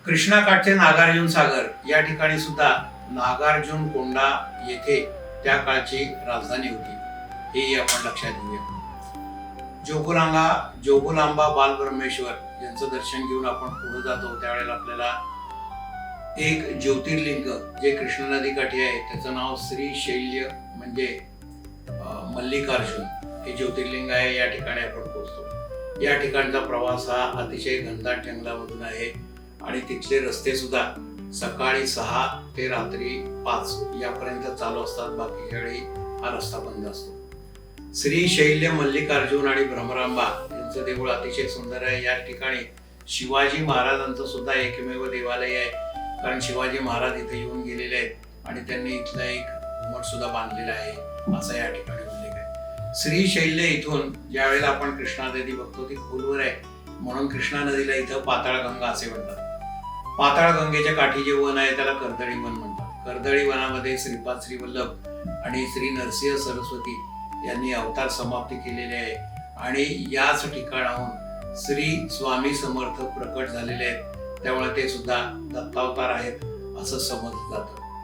कृष्णाकाठचे नागार्जुन सागर या ठिकाणी सुद्धा नागार्जुन कोंडा येथे त्या काळची राजधानी होती, हेही आपण लक्षात घेऊया. जोगुलांबा बालब्रह्मेश्वर यांचं दर्शन घेऊन आपण पुढे जातो त्यावेळेला आपल्याला एक ज्योतिर्लिंग जे कृष्णा नदीकाठी आहे त्याचं नाव श्री शैल्य म्हणजे मल्लिकार्जुन हे ज्योतिर्लिंग आहे. या ठिकाणी आपण पोहोचतो. या ठिकाणचा प्रवास हा अतिशय घनदाट जंगलामधून आहे आणि तिथले रस्ते सुद्धा सकाळी 6 ते रात्री 5 यापर्यंत चालू असतात. बाकीच्या वेळी हा रस्ता बंद असतो. श्री शैल्य मल्लिकार्जुन आणि भ्रमरांबा यांचं देऊळ अतिशय सुंदर आहे. या ठिकाणी शिवाजी महाराजांचं सुद्धा एकमेव देवालय आहे, कारण शिवाजी महाराज इथे येऊन गेलेले आहेत आणि त्यांनी इथला एक घुमट सुद्धा बांधलेला आहे असा या ठिकाणी उल्लेख आहे. श्री शैल्य इथून ज्या वेळेला आपण कृष्णा नदी बघतो ती खोलवर आहे, म्हणून कृष्णा नदीला इथं पाताळगंगा असे म्हणतात. पाताळगंगेच्या काठी जे वन आहे त्याला कर्दळी वन म्हणतात. कर्दळी वनामध्ये श्रीपाद श्रीवल्लभ आणि श्री नरसिंह सरस्वती यांनी अवतार समाप्ती केलेली आहे आणि याच ठिकाणाहून श्री स्वामी समर्थ प्रकट झालेले आहेत, त्यामुळे ते सुद्धा दत्तावतार आहेत असं समजलं जातं.